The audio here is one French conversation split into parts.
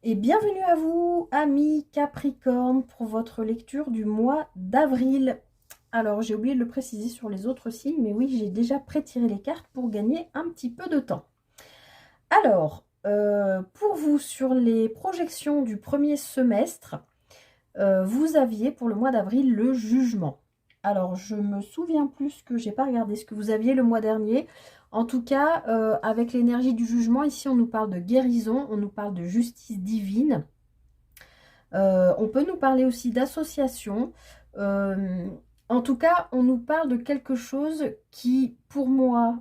Et bienvenue à vous, amis Capricorne, pour votre lecture du mois d'avril. Alors, j'ai oublié de le préciser sur les autres signes, mais oui, j'ai déjà pré-tiré les cartes pour gagner un petit peu de temps. Alors, pour vous, sur les projections du premier semestre, vous aviez pour le mois d'avril le jugement. Alors, je me souviens plus que j'ai pas regardé ce que vous aviez le mois dernier. En tout cas, avec l'énergie du jugement, ici, on nous parle de guérison, on nous parle de justice divine. On peut nous parler aussi d'association. Euh, En tout cas, on nous parle de quelque chose qui, pour moi,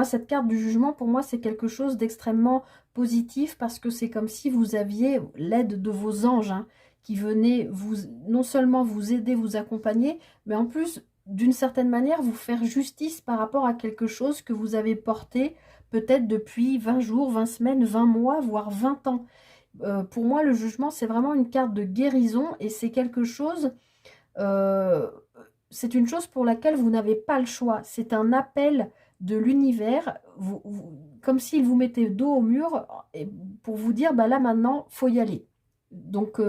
cette carte du jugement, pour moi, c'est quelque chose d'extrêmement positif parce que c'est comme si vous aviez l'aide de vos anges, hein, qui venaient vous, non seulement vous aider, vous accompagner, mais en plus, d'une certaine manière, vous faire justice par rapport à quelque chose que vous avez porté peut-être depuis 20 jours, 20 semaines, 20 mois, voire 20 ans. Pour moi, le jugement, c'est vraiment une carte de guérison et c'est quelque chose, euh, c'est une chose pour laquelle vous n'avez pas le choix. C'est un appel de l'univers, comme s'il vous mettait dos au mur et pour vous dire, bah là maintenant, faut y aller. Donc,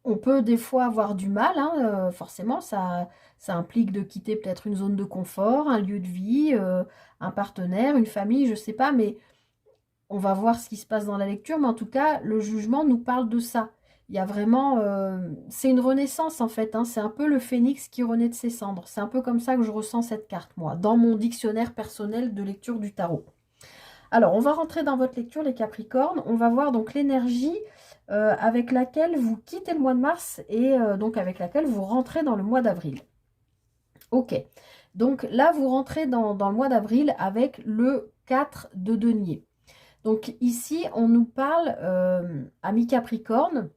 on peut des fois avoir du mal, hein, forcément, ça implique de quitter peut-être une zone de confort, un lieu de vie, un partenaire, une famille, je sais pas, mais on va voir ce qui se passe dans la lecture, mais en tout cas, le jugement nous parle de ça. Il y a vraiment... c'est une renaissance en fait, hein, c'est un peu le phénix qui renaît de ses cendres. C'est un peu comme ça que je ressens cette carte, moi, dans mon dictionnaire personnel de lecture du tarot. Alors, on va rentrer dans votre lecture, les Capricornes. On va voir donc l'énergie avec laquelle vous quittez le mois de mars et donc avec laquelle vous rentrez dans le mois d'avril. Ok, donc là, vous rentrez dans le mois d'avril avec le 4 de denier. Donc ici, on nous parle, ami Capricorne,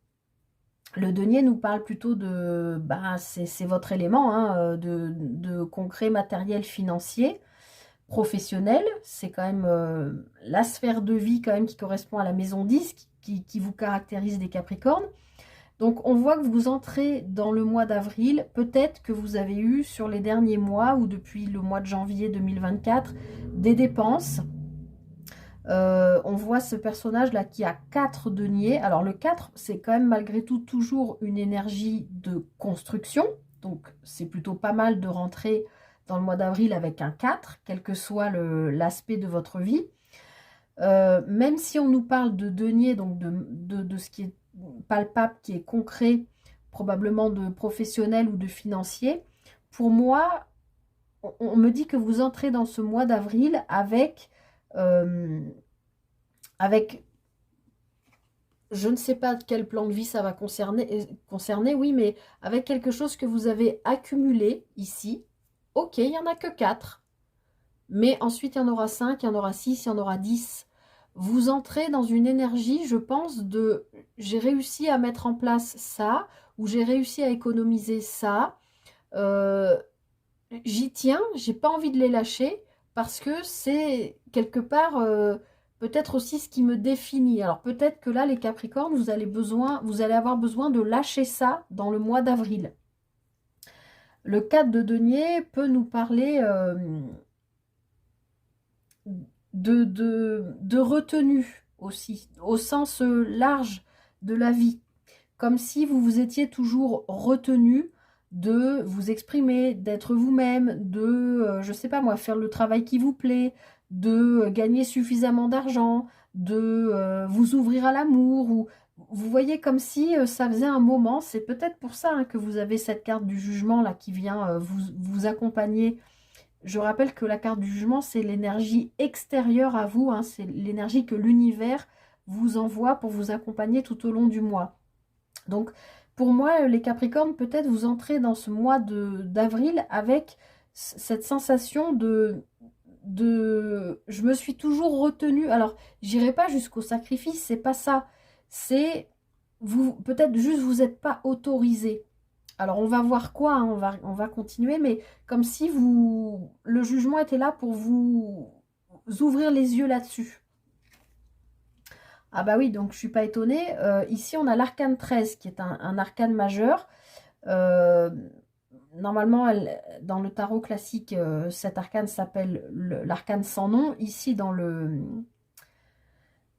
le denier nous parle plutôt de, bah, c'est votre élément, hein, de concret, matériel, financier, professionnel. C'est quand même la sphère de vie quand même qui correspond à la maison 10, qui vous caractérise des Capricornes. Donc on voit que vous entrez dans le mois d'avril, peut-être que vous avez eu sur les derniers mois ou depuis le mois de janvier 2024 des dépenses. On voit ce personnage-là qui a 4 deniers. Alors le 4, c'est quand même malgré tout toujours une énergie de construction. Donc c'est plutôt pas mal de rentrer dans le mois d'avril avec un 4, quel que soit l'aspect de votre vie. Même si on nous parle de denier, donc de ce qui est palpable, qui est concret, probablement de professionnel ou de financier, pour moi, on me dit que vous entrez dans ce mois d'avril euh, avec je ne sais pas quel plan de vie ça va concerner, oui, mais avec quelque chose que vous avez accumulé ici. Ok, il n'y en a que 4, mais ensuite il y en aura 5, il y en aura 6, il y en aura 10. Vous entrez dans une énergie, je pense, de j'ai réussi à mettre en place ça, ou j'ai réussi à économiser ça. Euh, J'y tiens, j'ai pas envie de les lâcher parce que c'est quelque part peut-être aussi ce qui me définit. Alors peut-être que là, les Capricornes, vous allez avoir besoin de lâcher ça dans le mois d'avril. Le 4 de denier peut nous parler de retenue aussi, au sens large de la vie. Comme si vous vous étiez toujours retenu de vous exprimer, d'être vous-même, de, je sais pas moi, faire le travail qui vous plaît, de gagner suffisamment d'argent, de vous ouvrir à l'amour, ou vous voyez comme si ça faisait un moment, c'est peut-être pour ça hein, que vous avez cette carte du jugement là qui vient vous accompagner. Je rappelle que la carte du jugement, c'est l'énergie extérieure à vous, hein, c'est l'énergie que l'univers vous envoie pour vous accompagner tout au long du mois. Donc, pour moi, les Capricornes, peut-être vous entrez dans ce mois d'avril avec cette sensation de je me suis toujours retenue. Alors, j'irai pas jusqu'au sacrifice, c'est pas ça. C'est vous, peut-être juste vous n'êtes pas autorisé. Alors, on va voir quoi, hein, on va continuer, mais comme si le jugement était là pour vous ouvrir les yeux là-dessus. Ah bah oui, donc je suis pas étonnée. Ici, on a l'arcane 13 qui est un arcane majeur. Euh, Normalement, dans le tarot classique, cet arcane s'appelle l'arcane sans nom. Ici,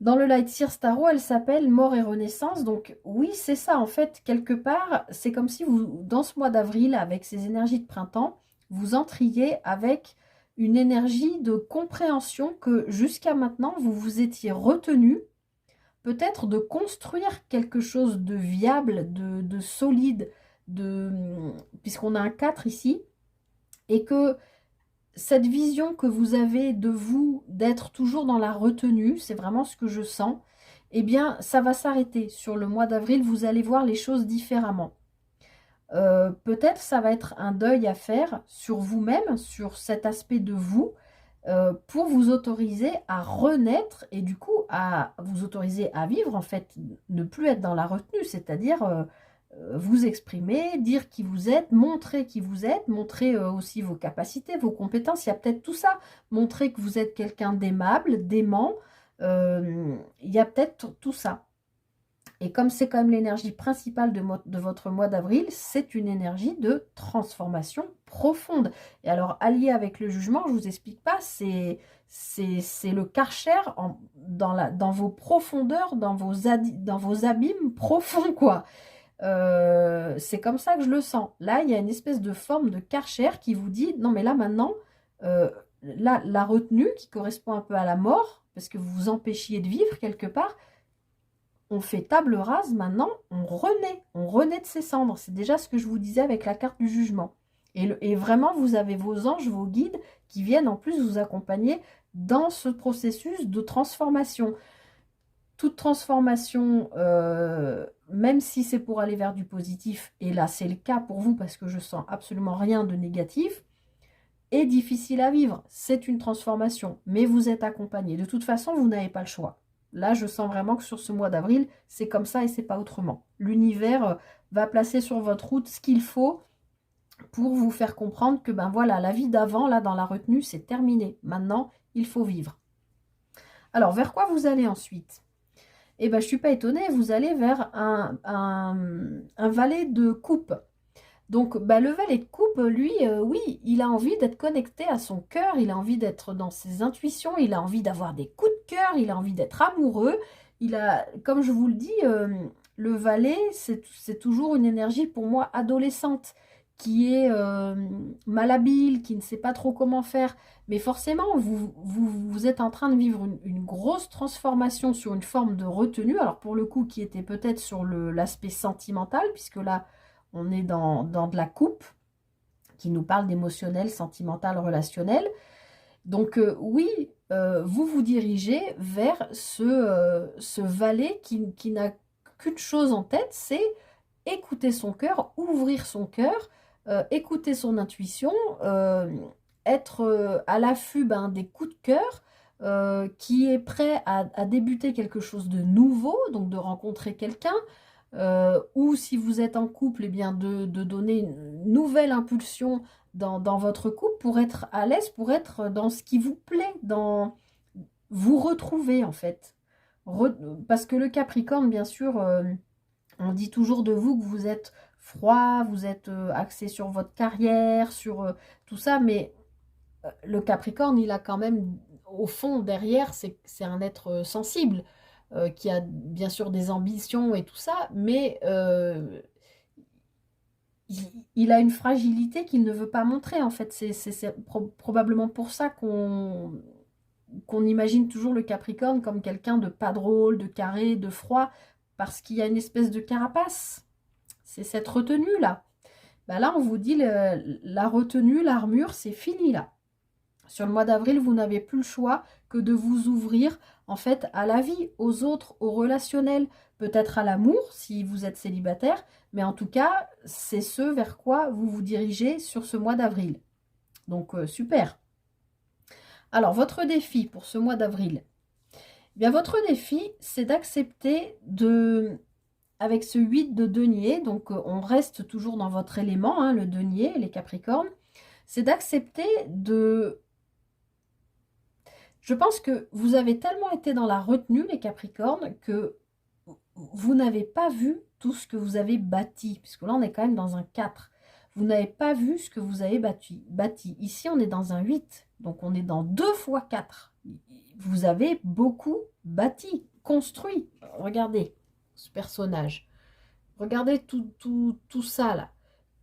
Dans le Light Sears Tarot, elle s'appelle Mort et Renaissance. Donc oui, c'est ça. En fait, quelque part, c'est comme si vous, dans ce mois d'avril, avec ces énergies de printemps, vous entriez avec une énergie de compréhension que jusqu'à maintenant, vous vous étiez retenu, peut-être de construire quelque chose de viable, de solide, puisqu'on a un 4 ici, et que cette vision que vous avez de vous, d'être toujours dans la retenue, c'est vraiment ce que je sens, eh bien, ça va s'arrêter. Sur le mois d'avril, vous allez voir les choses différemment. Peut-être ça va être un deuil à faire sur vous-même, sur cet aspect de vous, pour vous autoriser à renaître et du coup à vous autoriser à vivre, en fait, ne plus être dans la retenue, c'est-à-dire vous exprimer, dire qui vous êtes, montrer aussi vos capacités, vos compétences, il y a peut-être tout ça, montrer que vous êtes quelqu'un d'aimable, d'aimant, il y a peut-être tout ça. Et comme c'est quand même l'énergie principale de votre mois d'avril, c'est une énergie de transformation profonde. Et alors, allié avec le jugement, je ne vous explique pas, c'est le Karcher dans vos profondeurs, dans vos abîmes profonds, quoi. C'est comme ça que je le sens. Là, il y a une espèce de forme de Karcher qui vous dit, non mais là maintenant, là, la retenue qui correspond un peu à la mort, parce que vous vous empêchiez de vivre quelque part, on fait table rase maintenant, on renaît de ses cendres. C'est déjà ce que je vous disais avec la carte du jugement. Et vraiment, vous avez vos anges, vos guides qui viennent en plus vous accompagner dans ce processus de transformation. Toute transformation, même si c'est pour aller vers du positif, et là c'est le cas pour vous parce que je sens absolument rien de négatif, est difficile à vivre. C'est une transformation, mais vous êtes accompagné. De toute façon, vous n'avez pas le choix. Là, je sens vraiment que sur ce mois d'avril, c'est comme ça et c'est pas autrement. L'univers va placer sur votre route ce qu'il faut pour vous faire comprendre que, ben voilà, la vie d'avant, là, dans la retenue, c'est terminé. Maintenant, il faut vivre. Alors, vers quoi vous allez ensuite? Eh ben, je ne suis pas étonnée, vous allez vers un valet de coupe. Donc, bah, le valet de coupe, lui, oui, il a envie d'être connecté à son cœur, il a envie d'être dans ses intuitions, il a envie d'avoir des coups de cœur, il a envie d'être amoureux. Il a, comme je vous le dis, le valet, c'est toujours une énergie pour moi adolescente, qui est malhabile, qui ne sait pas trop comment faire. Mais forcément, vous êtes en train de vivre une grosse transformation sur une forme de retenue. Alors pour le coup, qui était peut-être sur l'aspect sentimental, puisque là, on est dans de la coupe, qui nous parle d'émotionnel, sentimental, relationnel. Donc oui, vous vous dirigez vers ce valet qui n'a qu'une chose en tête, c'est écouter son cœur, ouvrir son cœur, écouter son intuition, être à l'affût des coups de cœur, qui est prêt à débuter quelque chose de nouveau, donc de rencontrer quelqu'un, ou si vous êtes en couple, eh bien de donner une nouvelle impulsion dans votre couple pour être à l'aise, pour être dans ce qui vous plaît, dans vous retrouver en fait. Parce que le Capricorne, bien sûr, on dit toujours de vous que vous êtes froid, vous êtes axé sur votre carrière, sur tout ça, mais le Capricorne, il a quand même, au fond, derrière, c'est un être sensible, qui a bien sûr des ambitions et tout ça, mais il a une fragilité qu'il ne veut pas montrer, en fait. C'est probablement pour ça qu'on imagine toujours le Capricorne comme quelqu'un de pas drôle, de carré, de froid, parce qu'il y a une espèce de carapace. C'est cette retenue-là. Ben là, on vous dit, la retenue, l'armure, c'est fini là. Sur le mois d'avril, vous n'avez plus le choix que de vous ouvrir en fait à la vie, aux autres, au relationnel, peut-être à l'amour si vous êtes célibataire, mais en tout cas, c'est ce vers quoi vous vous dirigez sur ce mois d'avril. Donc, super. Alors, votre défi pour ce mois d'avril, eh bien, votre défi, c'est d'accepter avec ce 8 de denier, donc on reste toujours dans votre élément, hein, le denier, les Capricornes, c'est d'accepter de... Je pense que vous avez tellement été dans la retenue, les Capricornes, que vous n'avez pas vu tout ce que vous avez bâti, puisque là, on est quand même dans un 4. Vous n'avez pas vu ce que vous avez bâti. Ici, on est dans un 8, donc on est dans 2 fois 4. Vous avez beaucoup bâti. construit. Regardez ce personnage. Regardez tout ça là.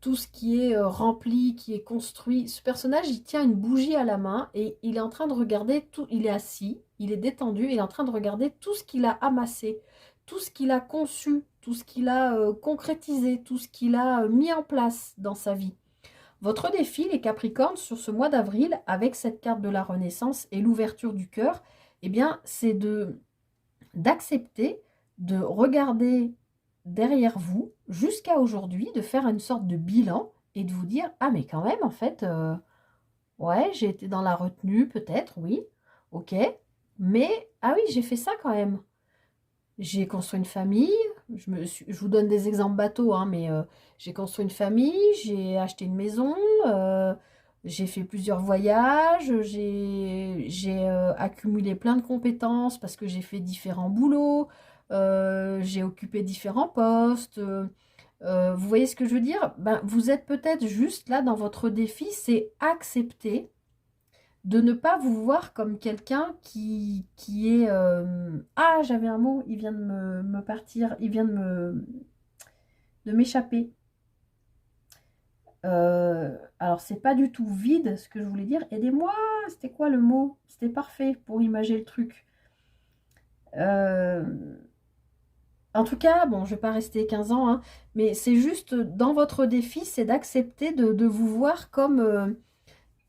Tout ce qui est rempli, qui est construit. Ce personnage, il tient une bougie à la main et il est en train de regarder tout. Il est assis, il est détendu, il est en train de regarder tout ce qu'il a amassé, tout ce qu'il a conçu, tout ce qu'il a concrétisé, tout ce qu'il a mis en place dans sa vie. Votre défi, les Capricornes, sur ce mois d'avril, avec cette carte de la Renaissance et l'ouverture du cœur, eh bien, c'est d'accepter de regarder derrière vous jusqu'à aujourd'hui, de faire une sorte de bilan et de vous dire, ah mais quand même, en fait, ouais, j'ai été dans la retenue, peut-être, oui, ok, mais, ah oui, j'ai fait ça quand même. J'ai construit une famille, je vous donne des exemples bateaux, hein, mais j'ai construit une famille, j'ai acheté une maison, j'ai fait plusieurs voyages, j'ai accumulé plein de compétences parce que j'ai fait différents boulots, j'ai occupé différents postes. Vous voyez ce que je veux dire? Ben, vous êtes peut-être juste là dans votre défi, c'est accepter de ne pas vous voir comme quelqu'un qui est... Ah, j'avais un mot, il vient de me partir, il vient de m'échapper. Alors, c'est pas du tout vide ce que je voulais dire. Aidez-moi, c'était quoi le mot? C'était parfait pour imager le truc. En tout cas, bon, je vais pas rester 15 ans, hein, mais c'est juste dans votre défi, c'est d'accepter de vous voir comme...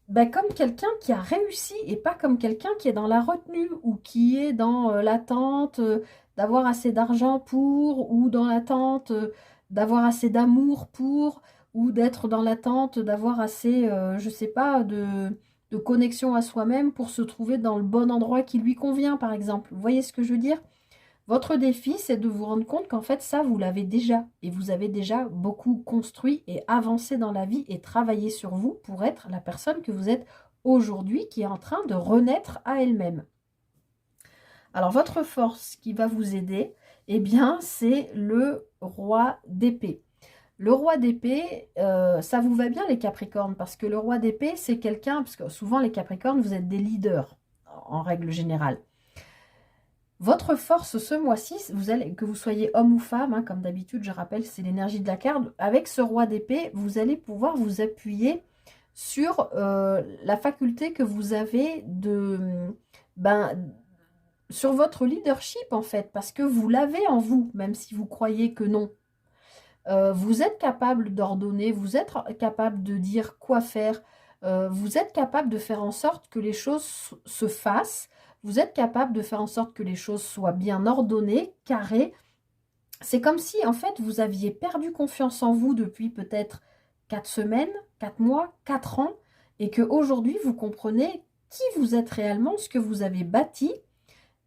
ben, comme quelqu'un qui a réussi et pas comme quelqu'un qui est dans la retenue ou qui est dans l'attente d'avoir assez d'argent pour, ou dans l'attente d'avoir assez d'amour pour, ou d'être dans l'attente d'avoir assez, je sais pas, de connexion à soi-même pour se trouver dans le bon endroit qui lui convient, par exemple. Vous voyez ce que je veux dire? Votre défi, c'est de vous rendre compte qu'en fait, ça, vous l'avez déjà. Et vous avez déjà beaucoup construit et avancé dans la vie et travaillé sur vous pour être la personne que vous êtes aujourd'hui, qui est en train de renaître à elle-même. Alors, votre force qui va vous aider, eh bien, c'est le roi d'épée. Le roi d'épée, ça vous va bien les Capricornes, parce que le roi d'épée, c'est quelqu'un, parce que souvent les Capricornes, vous êtes des leaders, en règle générale. Votre force ce mois-ci, que vous soyez homme ou femme, hein, comme d'habitude, je rappelle, c'est l'énergie de la carte. Avec ce roi d'épée, vous allez pouvoir vous appuyer sur la faculté que vous avez sur votre leadership, en fait, parce que vous l'avez en vous, même si vous croyez que non. Vous êtes capable d'ordonner, vous êtes capable de dire quoi faire, vous êtes capable de faire en sorte que les choses se fassent. Vous êtes capable de faire en sorte que les choses soient bien ordonnées, carrées. C'est comme si, en fait, vous aviez perdu confiance en vous depuis peut-être 4 semaines, 4 mois, 4 ans, et qu'aujourd'hui, vous comprenez qui vous êtes réellement, ce que vous avez bâti.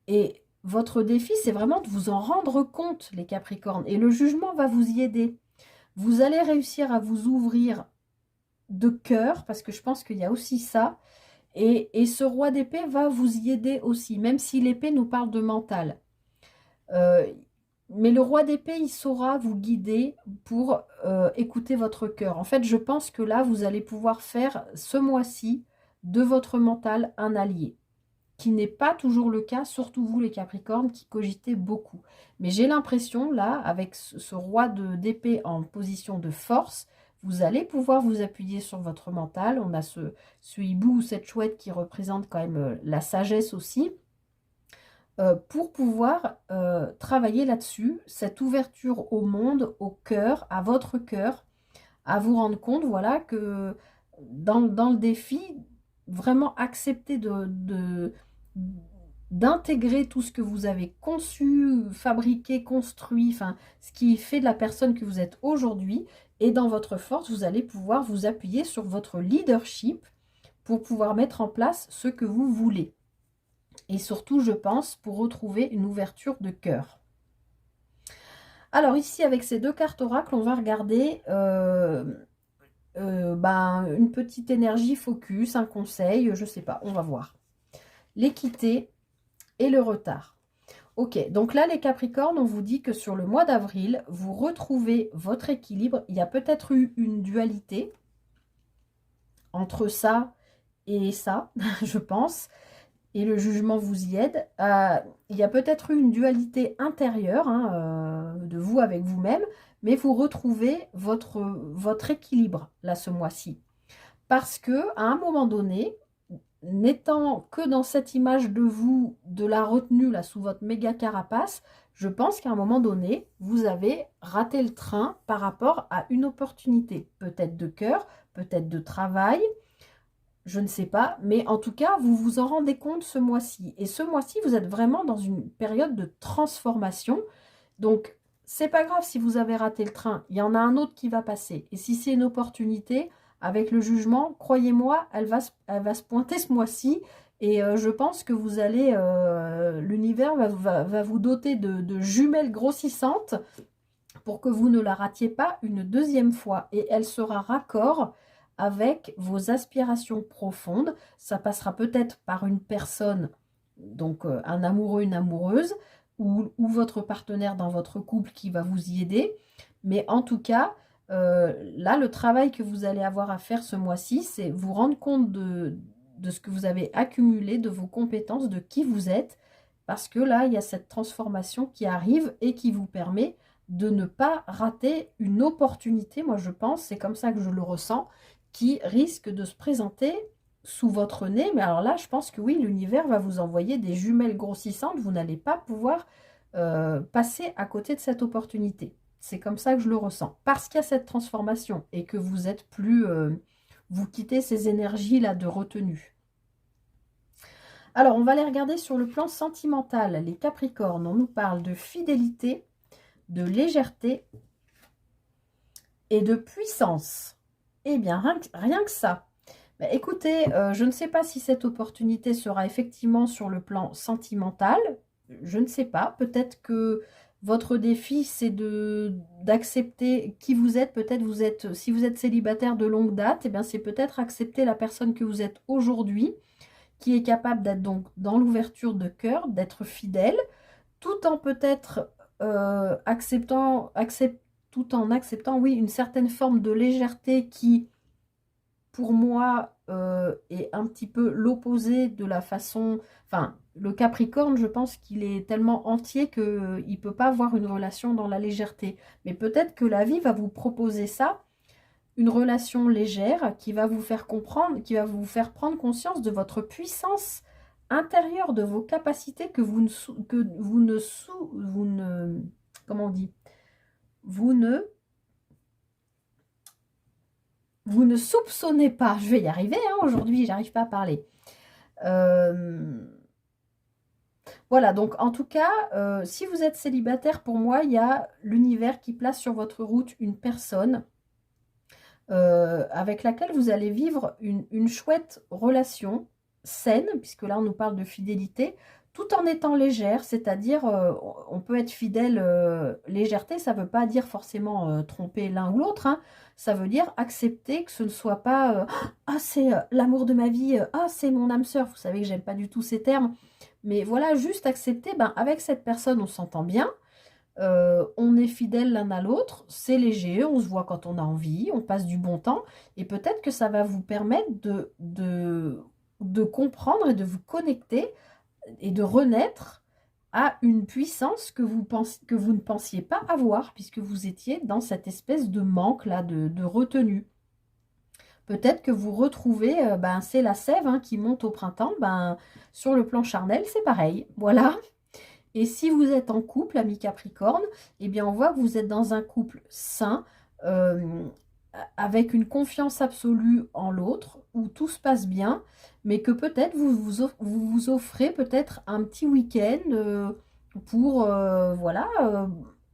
Et votre défi, c'est vraiment de vous en rendre compte, les Capricornes. Et le jugement va vous y aider. Vous allez réussir à vous ouvrir de cœur, parce que je pense qu'il y a aussi ça. Et ce roi d'épée va vous y aider aussi, même si l'épée nous parle de mental. Mais le roi d'épée, il saura vous guider pour écouter votre cœur. En fait, je pense que là, vous allez pouvoir faire ce mois-ci de votre mental un allié, qui n'est pas toujours le cas, surtout vous les Capricornes qui cogitez beaucoup. Mais j'ai l'impression, là, avec ce roi d'épée en position de force, vous allez pouvoir vous appuyer sur votre mental. On a ce hibou ou cette chouette qui représente quand même la sagesse aussi, pour pouvoir travailler là-dessus, cette ouverture au monde, au cœur, à votre cœur, à vous rendre compte, voilà, que dans le défi, vraiment accepter d'intégrer tout ce que vous avez conçu, fabriqué, construit, enfin, ce qui fait de la personne que vous êtes aujourd'hui. Et dans votre force, vous allez pouvoir vous appuyer sur votre leadership pour pouvoir mettre en place ce que vous voulez. Et surtout, je pense, pour retrouver une ouverture de cœur. Alors ici, avec ces 2 cartes oracles, on va regarder une petite énergie focus, un conseil, je ne sais pas, on va voir. L'équité et le retard. Ok, donc là, les Capricornes, on vous dit que sur le mois d'avril, vous retrouvez votre équilibre. Il y a peut-être eu une dualité entre ça et ça, je pense. et le jugement vous y aide. Il y a peut-être eu une dualité intérieure hein, de vous avec vous-même, mais vous retrouvez votre équilibre là ce mois-ci. Parce que à un moment donné, n'étant que dans cette image de vous, de la retenue là sous votre méga carapace, je pense qu'à un moment donné, vous avez raté le train par rapport à une opportunité, peut-être de cœur, peut-être de travail, je ne sais pas, mais en tout cas, vous vous en rendez compte ce mois-ci. Et ce mois-ci, vous êtes vraiment dans une période de transformation. Donc, c'est pas grave si vous avez raté le train. Il y en a un autre qui va passer. Et si c'est une opportunité, avec le jugement, croyez-moi, elle va se pointer ce mois-ci. Et je pense que vous allez, l'univers va vous doter de jumelles grossissantes pour que vous ne la ratiez pas une deuxième fois. Et elle sera raccord avec vos aspirations profondes. Ça passera peut-être par une personne, donc un amoureux, une amoureuse, ou votre partenaire dans votre couple qui va vous y aider. Mais en tout cas, là, le travail que vous allez avoir à faire ce mois-ci, c'est vous rendre compte de ce que vous avez accumulé, de vos compétences, de qui vous êtes, parce que là, il y a cette transformation qui arrive et qui vous permet de ne pas rater une opportunité, moi je pense, c'est comme ça que je le ressens, qui risque de se présenter sous votre nez. Mais alors là, je pense que oui, l'univers va vous envoyer des jumelles grossissantes. Vous n'allez pas pouvoir passer à côté de cette opportunité. C'est comme ça que je le ressens. Parce qu'il y a cette transformation et que vous êtes plus... vous quittez ces énergies-là de retenue. Alors, on va les regarder sur le plan sentimental. Les Capricornes, on nous parle de fidélité, de légèreté et de puissance. Eh bien, rien que ça. Bah, écoutez, je ne sais pas si cette opportunité sera effectivement sur le plan sentimental. Je ne sais pas. Peut-être que votre défi, c'est d'accepter qui vous êtes. Peut-être vous êtes, si vous êtes célibataire de longue date, eh bien, c'est peut-être accepter la personne que vous êtes aujourd'hui, qui est capable d'être donc dans l'ouverture de cœur, d'être fidèle, tout en peut-être tout en acceptant, oui, une certaine forme de légèreté qui, pour moi, est un petit peu l'opposé de la façon... Enfin, le Capricorne, je pense qu'il est tellement entier qu'il ne peut pas avoir une relation dans la légèreté. Mais peut-être que la vie va vous proposer ça, une relation légère qui va vous faire comprendre, qui va vous faire prendre conscience de votre puissance intérieure, de vos capacités que vous ne comment on dit, vous ne soupçonnez pas. Je vais y arriver hein, aujourd'hui, j'arrive pas à parler. Voilà, donc en tout cas, si vous êtes célibataire, pour moi, il y a l'univers qui place sur votre route une personne avec laquelle vous allez vivre une chouette relation saine, puisque là on nous parle de fidélité, tout en étant légère, c'est-à-dire on peut être fidèle, légèreté, ça ne veut pas dire forcément tromper l'un ou l'autre, hein, ça veut dire accepter que ce ne soit pas ah c'est l'amour de ma vie, ah c'est mon âme sœur, vous savez que j'aime pas du tout ces termes, mais voilà, juste accepter, ben, avec cette personne on s'entend bien, on est fidèle l'un à l'autre, c'est léger, on se voit quand on a envie, on passe du bon temps, et peut-être que ça va vous permettre de comprendre et de vous connecter et de renaître à une puissance que vous ne pensiez pas avoir, puisque vous étiez dans cette espèce de manque là, de retenue. Peut-être que vous retrouvez, ben, c'est la sève hein, qui monte au printemps, ben, sur le plan charnel, c'est pareil, voilà. Et si vous êtes en couple, ami Capricorne, eh bien on voit que vous êtes dans un couple sain, avec une confiance absolue en l'autre, où tout se passe bien, mais que peut-être vous offrez peut-être un petit week-end pour, voilà,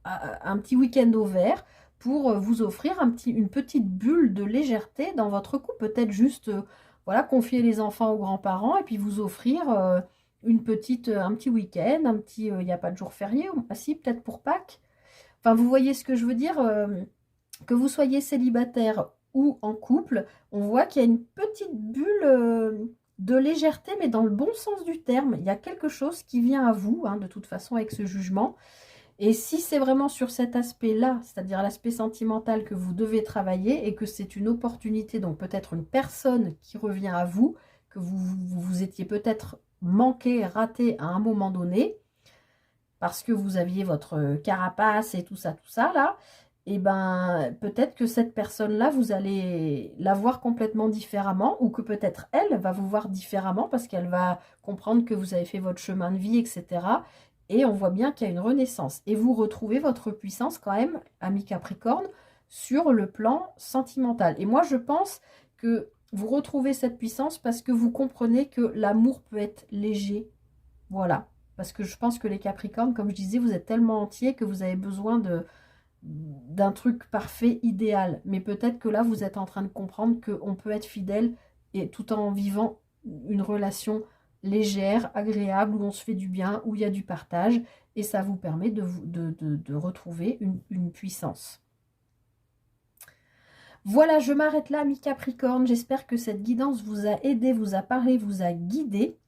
un petit week-end au vert, pour vous offrir une petite bulle de légèreté dans votre couple. Peut-être juste, voilà, confier les enfants aux grands-parents et puis vous offrir... un petit week-end, il n'y a pas de jour férié, ah si, peut-être pour Pâques. Enfin, vous voyez ce que je veux dire, que vous soyez célibataire ou en couple, on voit qu'il y a une petite bulle de légèreté, mais dans le bon sens du terme. Il y a quelque chose qui vient à vous, hein, de toute façon, avec ce jugement. Et si c'est vraiment sur cet aspect-là, c'est-à-dire l'aspect sentimental que vous devez travailler et que c'est une opportunité, donc peut-être une personne qui revient à vous, que vous étiez peut-être manqué, raté à un moment donné, parce que vous aviez votre carapace et tout ça là, et ben peut-être que cette personne-là, vous allez la voir complètement différemment, ou que peut-être elle va vous voir différemment parce qu'elle va comprendre que vous avez fait votre chemin de vie, etc. Et on voit bien qu'il y a une renaissance. Et vous retrouvez votre puissance quand même, ami Capricorne, sur le plan sentimental. Et moi, je pense que vous retrouvez cette puissance parce que vous comprenez que l'amour peut être léger. Voilà. Parce que je pense que les Capricornes, comme je disais, vous êtes tellement entiers que vous avez besoin d'un truc parfait, idéal. Mais peut-être que là, vous êtes en train de comprendre qu'on peut être fidèle et tout en vivant une relation légère, agréable, où on se fait du bien, où il y a du partage. Et ça vous permet de retrouver une puissance. Voilà, je m'arrête là, mi Capricorne. J'espère que cette guidance vous a aidé, vous a parlé, vous a guidé.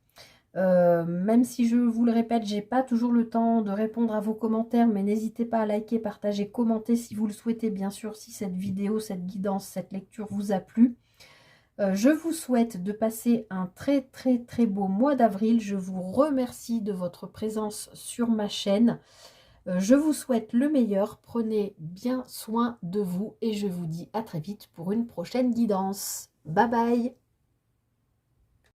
Même si je vous le répète, j'ai pas toujours le temps de répondre à vos commentaires, mais n'hésitez pas à liker, partager, commenter si vous le souhaitez, bien sûr, si cette vidéo, cette guidance, cette lecture vous a plu. Je vous souhaite de passer un très très très beau mois d'avril. Je vous remercie de votre présence sur ma chaîne. Je vous souhaite le meilleur. Prenez bien soin de vous et je vous dis à très vite pour une prochaine guidance. Bye bye!